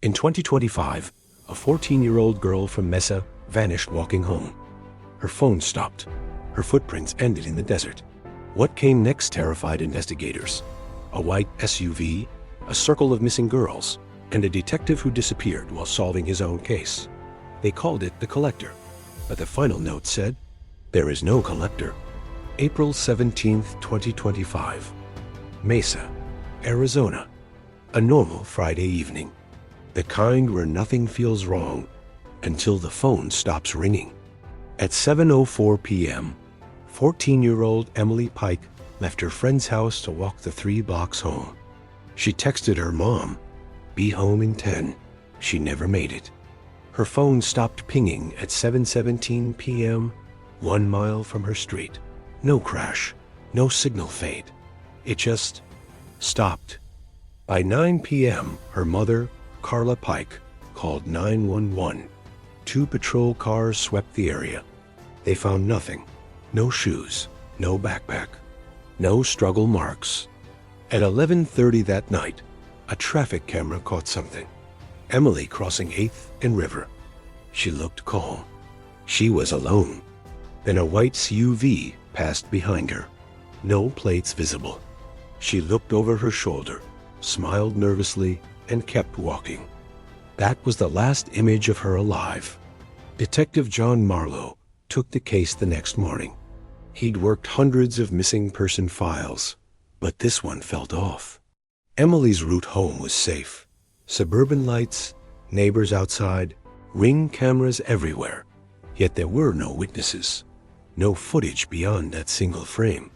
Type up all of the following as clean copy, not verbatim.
In 2025, a 14-year-old girl from Mesa vanished walking home. Her phone stopped. Her footprints ended in the desert. What came next terrified investigators. A white SUV, a circle of missing girls, and a detective who disappeared while solving his own case. They called it the Collector, but the final note said, "There is no collector." April 17, 2025. Mesa, Arizona. A normal Friday evening. The kind where nothing feels wrong until the phone stops ringing. At 7:04 p.m., 14-year-old Emily Pike left her friend's house to walk the 3 blocks home. She texted her mom, "Be home in 10. She never made it. Her phone stopped pinging at 7:17 p.m., 1 mile from her street. No crash, no signal fade. It just stopped. By 9 p.m., her mother, Carla Pike, called 911. 2 patrol cars swept the area. They found nothing. No shoes, no backpack, no struggle marks. At 11:30 that night, a traffic camera caught something. Emily crossing 8th and River. She looked calm. She was alone. Then a white SUV passed behind her. No plates visible. She looked over her shoulder, smiled nervously, and kept walking. That was the last image of her alive. Detective Jon Marlow took the case the next morning. He'd worked hundreds of missing person files, but this one felt off. Emily's route home was safe. Suburban lights, neighbors outside, Ring cameras everywhere. Yet there were no witnesses. No footage beyond that single frame.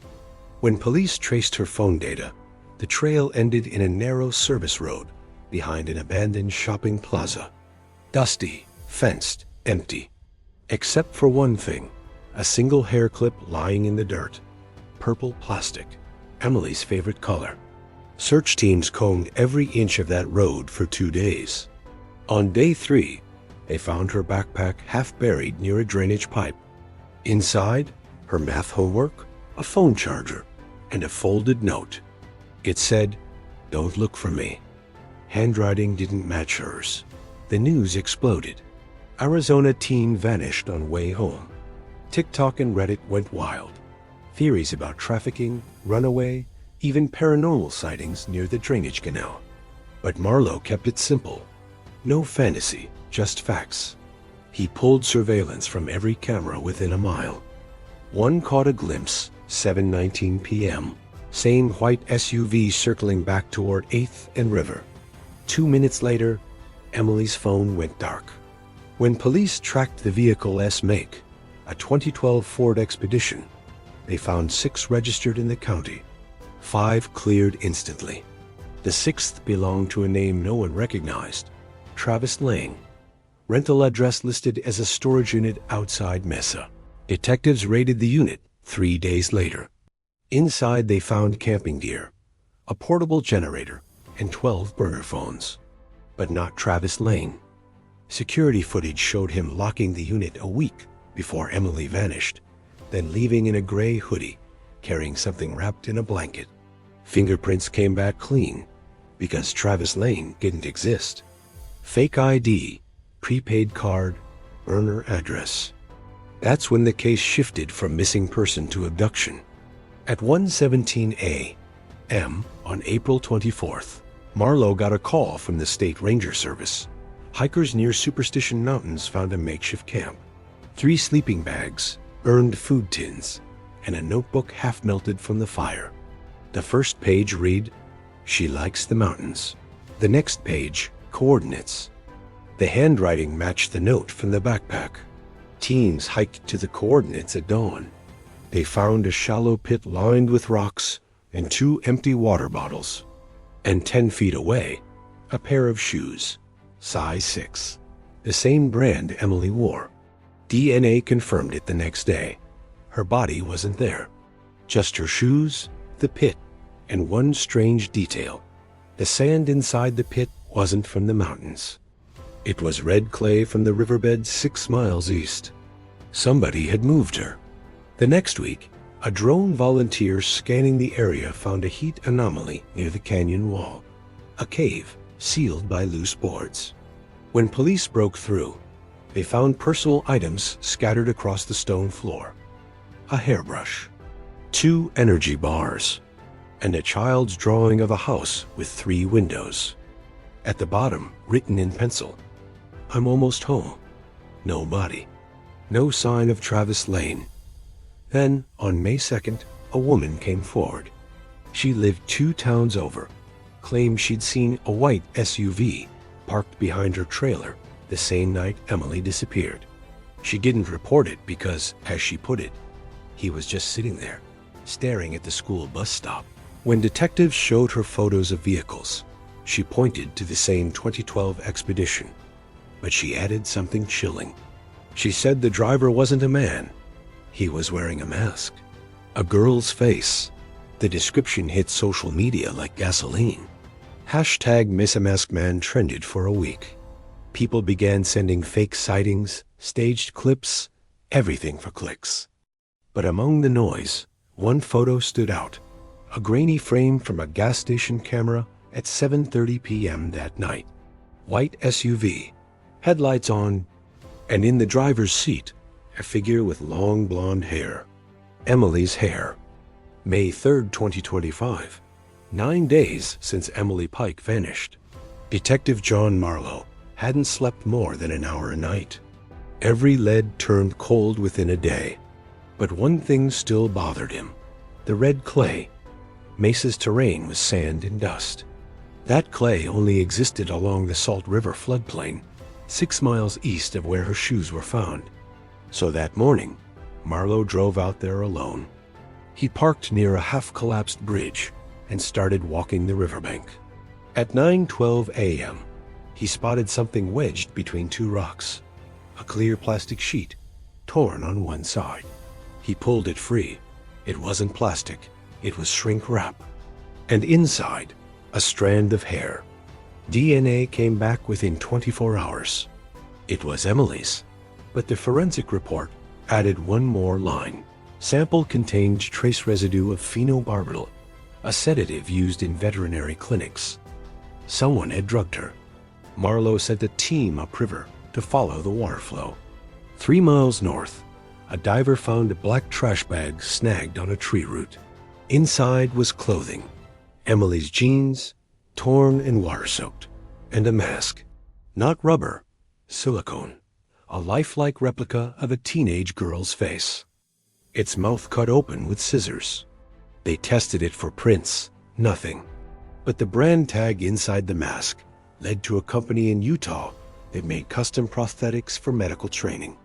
When police traced her phone data, the trail ended in a narrow service road behind an abandoned shopping plaza. Dusty, fenced, empty. Except for one thing, a single hair clip lying in the dirt. Purple plastic, Emily's favorite color. Search teams combed every inch of that road for 2 days. On day 3, they found her backpack half buried near a drainage pipe. Inside, her math homework, a phone charger, and a folded note. It said, "Don't look for me." Handwriting didn't match hers. The news exploded. Arizona teen vanished on way home. TikTok and Reddit went wild. Theories about trafficking, runaway, even paranormal sightings near the drainage canal. But Marlow kept it simple. No fantasy, just facts. He pulled surveillance from every camera within a mile. One caught a glimpse, 7:19 p.m. Same white SUV circling back toward 8th and River. 2 minutes later, Emily's phone went dark. When police tracked the vehicle's make, a 2012 Ford Expedition, they found 6 registered in the county. 5 cleared instantly. The 6th belonged to a name no one recognized, Travis Lane. Rental address listed as a storage unit outside Mesa. Detectives raided the unit 3 days later. Inside they found camping gear, a portable generator, and 12 burner phones. But not Travis Lane. Security footage showed him locking the unit a week before Emily vanished, then leaving in a gray hoodie, carrying something wrapped in a blanket. Fingerprints came back clean, because Travis Lane didn't exist. Fake ID, prepaid card, burner address. That's when the case shifted from missing person to abduction. At 1:17 a.m. on April 24th, Marlow got a call from the State Ranger Service. Hikers near Superstition Mountains found a makeshift camp. 3 sleeping bags, burned food tins, and a notebook half melted from the fire. The first page read, "She likes the mountains." The next page, coordinates. The handwriting matched the note from the backpack. Teams hiked to the coordinates at dawn. They found a shallow pit lined with rocks and 2 empty water bottles. And 10 feet away, a pair of shoes, size 6, the same brand Emily wore. DNA confirmed it the next day. Her body wasn't there. Just her shoes, the pit, and one strange detail. The sand inside the pit wasn't from the mountains. It was red clay from the riverbed 6 miles east. Somebody had moved her. The next week, a drone volunteer scanning the area found a heat anomaly near the canyon wall. A cave sealed by loose boards. When police broke through, they found personal items scattered across the stone floor. A hairbrush, 2 energy bars, and a child's drawing of a house with 3 windows. At the bottom, written in pencil, "I'm almost home." No body. No sign of Travis Lane. Then, on May 2nd, a woman came forward. She lived 2 towns over, claimed she'd seen a white SUV parked behind her trailer the same night Emily disappeared. She didn't report it because, as she put it, he was just sitting there, staring at the school bus stop. When detectives showed her photos of vehicles, she pointed to the same 2012 Expedition, but she added something chilling. She said the driver wasn't a man. He was wearing a mask. A girl's face. The description hit social media like gasoline. Hashtag Mesa Mask Man trended for a week. People began sending fake sightings, staged clips, everything for clicks. But among the noise, one photo stood out. A grainy frame from a gas station camera at 7:30 p.m. that night. White SUV, headlights on, and in the driver's seat, a figure with long blonde hair. Emily's hair. May 3rd, 2025. 9 days since Emily Pike vanished. Detective Jon Marlow hadn't slept more than an hour a night. Every lead turned cold within a day. But one thing still bothered him. The red clay. Mesa's terrain was sand and dust. That clay only existed along the Salt River floodplain, 6 miles east of where her shoes were found. So that morning, Marlow drove out there alone. He parked near a half-collapsed bridge and started walking the riverbank. At 9:12 a.m., he spotted something wedged between 2 rocks, a clear plastic sheet, torn on one side. He pulled it free. It wasn't plastic, it was shrink wrap. And inside, a strand of hair. DNA came back within 24 hours. It was Emily's, but the forensic report added one more line. Sample contained trace residue of phenobarbital, a sedative used in veterinary clinics. Someone had drugged her. Marlow sent a team upriver to follow the water flow. 3 miles north, a diver found a black trash bag snagged on a tree root. Inside was clothing, Emily's jeans, torn and water-soaked, and a mask. Not rubber, silicone, a lifelike replica of a teenage girl's face. Its mouth cut open with scissors. They tested it for prints, nothing. But the brand tag inside the mask led to a company in Utah that made custom prosthetics for medical training.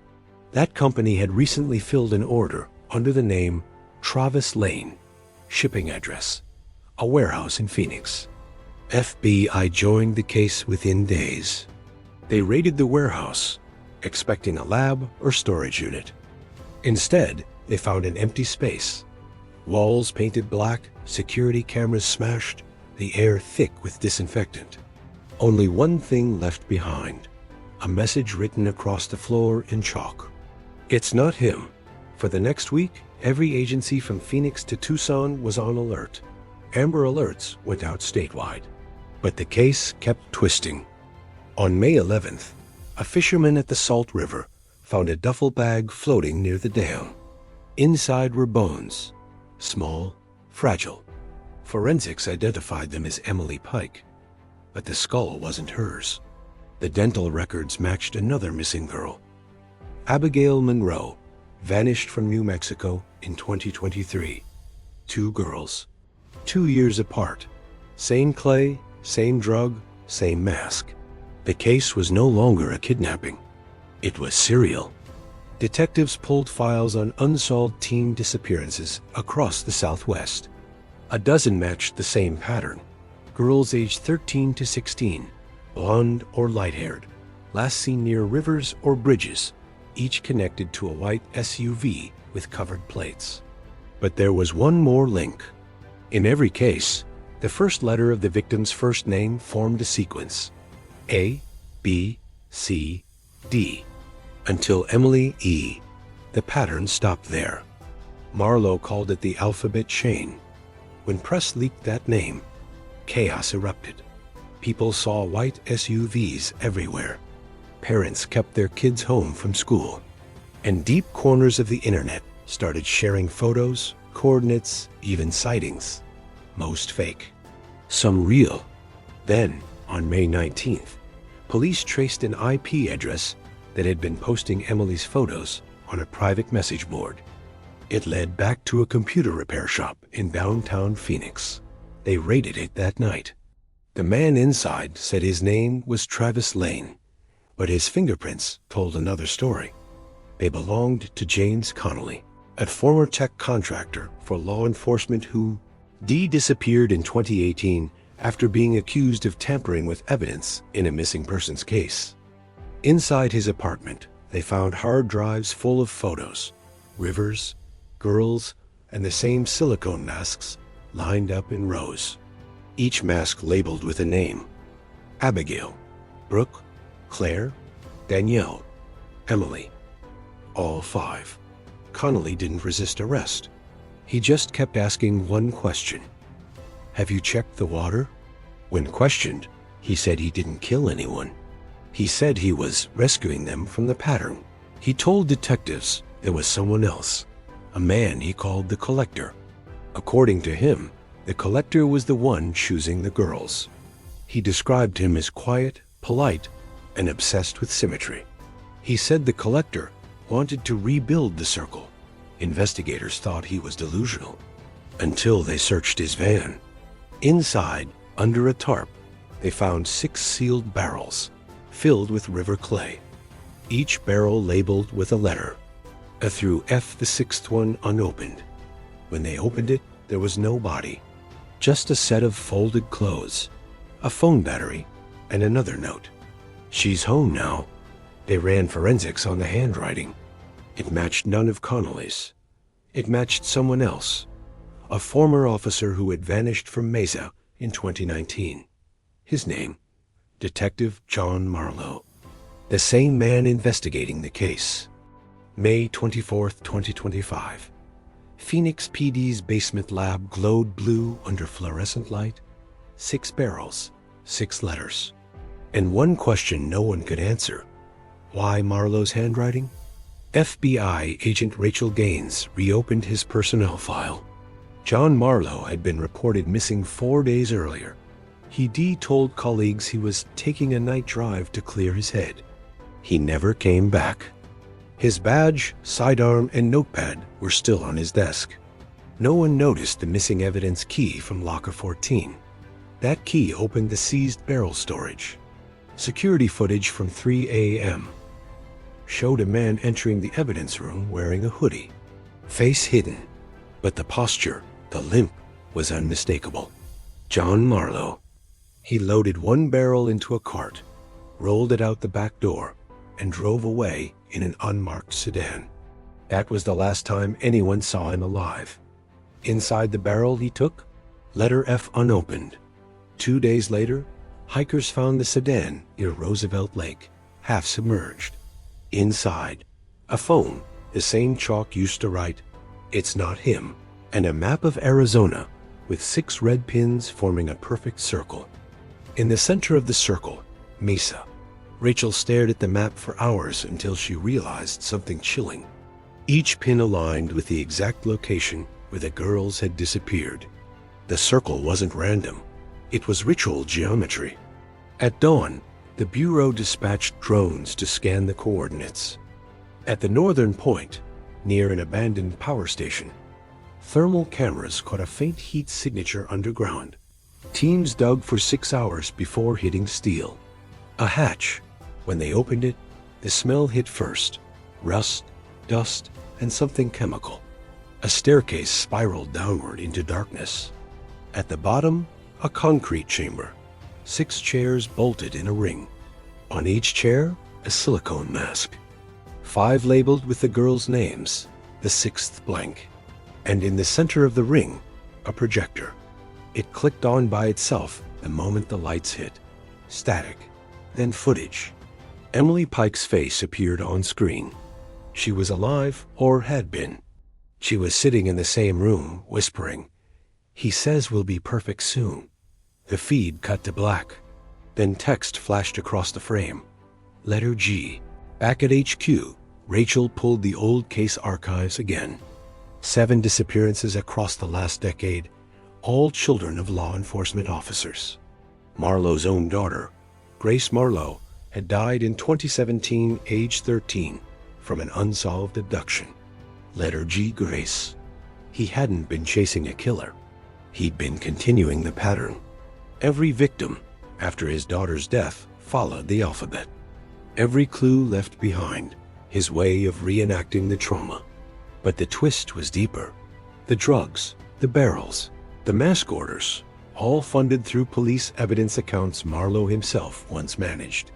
That company had recently filled an order under the name Travis Lane. Shipping address, a warehouse in Phoenix. FBI joined the case within days. They raided the warehouse, expecting a lab or storage unit. Instead, they found an empty space. Walls painted black, security cameras smashed, the air thick with disinfectant. Only one thing left behind, a message written across the floor in chalk. It's not him. For the next week, every agency from Phoenix to Tucson was on alert. Amber alerts went out statewide. But the case kept twisting. On May 11th, a fisherman at the Salt River found a duffel bag floating near the dam. Inside were bones, small, fragile. Forensics identified them as Emily Pike, but the skull wasn't hers. The dental records matched another missing girl. Abigail Monroe vanished from New Mexico in 2023. 2 girls, 2 years apart. Same clay, same drug, same mask. The case was no longer a kidnapping. It was serial. Detectives pulled files on unsolved teen disappearances across the Southwest. A dozen matched the same pattern. Girls aged 13 to 16, blonde or light-haired, last seen near rivers or bridges, each connected to a white SUV with covered plates. But there was one more link. In every case, the first letter of the victim's first name formed a sequence. A, B, C, D. Until Emily E. The pattern stopped there. Marlow called it the alphabet chain. When press leaked that name, chaos erupted. People saw white SUVs everywhere, Parents kept their kids home from school, and deep corners of the internet started sharing photos, coordinates, even sightings. Most fake, some real. Then, on May 19th, police traced an IP address that had been posting Emily's photos on a private message board. It led back to a computer repair shop in downtown Phoenix. They raided it that night. The man inside said his name was Travis Lane, but his fingerprints told another story. They belonged to James Connolly, a former tech contractor for law enforcement who disappeared in 2018 after being accused of tampering with evidence in a missing persons case. Inside his apartment, they found hard drives full of photos, rivers, girls, and the same silicone masks lined up in rows. Each mask labeled with a name: Abigail, Brooke, Claire, Danielle, Emily. All 5. Connolly didn't resist arrest. He just kept asking one question: "Have you checked the water?" When questioned, he said he didn't kill anyone. He said he was rescuing them from the pattern. He told detectives there was someone else, a man he called the Collector. According to him, the Collector was the one choosing the girls. He described him as quiet, polite, and obsessed with symmetry. He said the Collector wanted to rebuild the circle. Investigators thought he was delusional until they searched his van. Inside, under a tarp, they found 6 sealed barrels filled with river clay, each barrel labeled with a letter, a through F, the 6th one unopened. When they opened it, there was no body, just a set of folded clothes, a phone battery, and another note: "She's home now." They ran forensics on the handwriting. It matched none of Connolly's. It matched someone else, a former officer who had vanished from Mesa in 2019. His name, Detective Jon Marlow, the same man investigating the case. May 24th, 2025. Phoenix PD's basement lab glowed blue under fluorescent light. 6 barrels, 6 letters, and one question no one could answer: why Marlow's handwriting? FBI agent Rachel Gaines reopened his personnel file. Jon Marlow had been reported missing 4 days earlier. He told colleagues he was taking a night drive to clear his head. He never came back. His badge, sidearm, and notepad were still on his desk. No one noticed the missing evidence key from locker 14. That key opened the seized barrel storage. Security footage from 3 a.m. showed a man entering the evidence room wearing a hoodie, face hidden, but the posture, the limp, was unmistakable. Jon Marlow. He loaded 1 barrel into a cart, rolled it out the back door, and drove away in an unmarked sedan. That was the last time anyone saw him alive. Inside the barrel he took, letter F unopened. 2 days later, hikers found the sedan near Roosevelt Lake, half submerged. Inside, a phone, the same chalk used to write, "It's not him," and a map of Arizona with 6 red pins forming a perfect circle. In the center of the circle, Mesa. Rachel stared at the map for hours until she realized something chilling. Each pin aligned with the exact location where the girls had disappeared. The circle wasn't random. It was ritual geometry. At dawn, the Bureau dispatched drones to scan the coordinates. At the northern point, near an abandoned power station, thermal cameras caught a faint heat signature underground. Teams dug for 6 hours before hitting steel. A hatch. When they opened it, the smell hit first: rust, dust, and something chemical. A staircase spiraled downward into darkness. At the bottom, a concrete chamber. 6 chairs bolted in a ring. On each chair, a silicone mask. 5 labeled with the girls' names, the 6th blank. And in the center of the ring, a projector. It clicked on by itself the moment the lights hit. Static, then footage. Emily Pike's face appeared on screen. She was alive, or had been. She was sitting in the same room, whispering, "He says we'll be perfect soon." The feed cut to black. Then text flashed across the frame. Letter G. Back at HQ, Rachel pulled the old case archives again. 7 disappearances across the last decade, all children of law enforcement officers. Marlow's own daughter, Grace Marlow, had died in 2017, age 13, from an unsolved abduction. Letter G. Grace. He hadn't been chasing a killer. He'd been continuing the pattern. Every victim, after his daughter's death, followed the alphabet. Every clue left behind, his way of reenacting the trauma. But the twist was deeper. The drugs, the barrels, the mask orders, all funded through police evidence accounts Marlow himself once managed.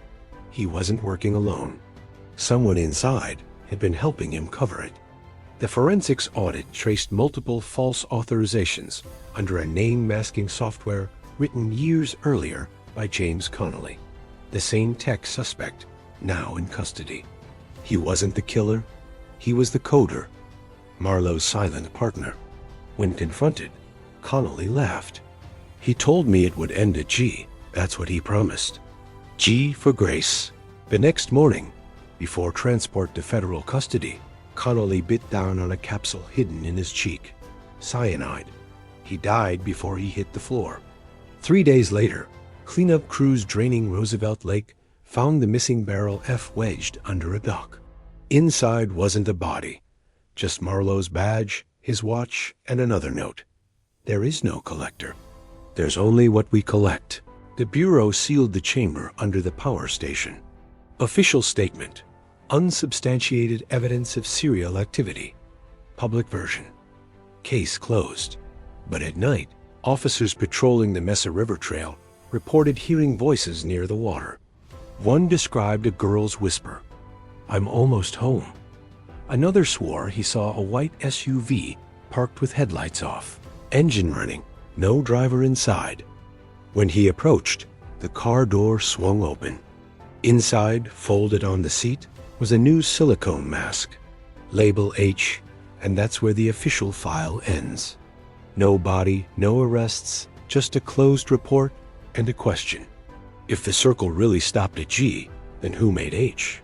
He wasn't working alone. Someone inside had been helping him cover it. The forensics audit traced multiple false authorizations under a name-masking software written years earlier by James Connolly, the same tech suspect now in custody. He wasn't the killer, he was the coder, Marlow's silent partner. When confronted, Connolly laughed. He told me it would end at G. That's what he promised. G for Grace. The next morning, before transport to federal custody, Connolly bit down on a capsule hidden in his cheek. Cyanide. He died before he hit the floor. 3 days later, cleanup crews draining Roosevelt Lake found the missing barrel F wedged under a dock. Inside wasn't a body, just Marlow's badge, his watch, and another note. There is no collector. There's only what we collect. The Bureau sealed the chamber under the power station. Official statement. Unsubstantiated evidence of serial activity. Public version. Case closed. But at night, officers patrolling the Mesa River Trail reported hearing voices near the water. One described a girl's whisper, "I'm almost home." Another swore he saw a white SUV parked with headlights off, engine running, no driver inside. When he approached, the car door swung open. Inside, folded on the seat, was a new silicone mask. Label H, and that's where the official file ends. No body, no arrests, just a closed report and a question. If the circle really stopped at G, then who made H?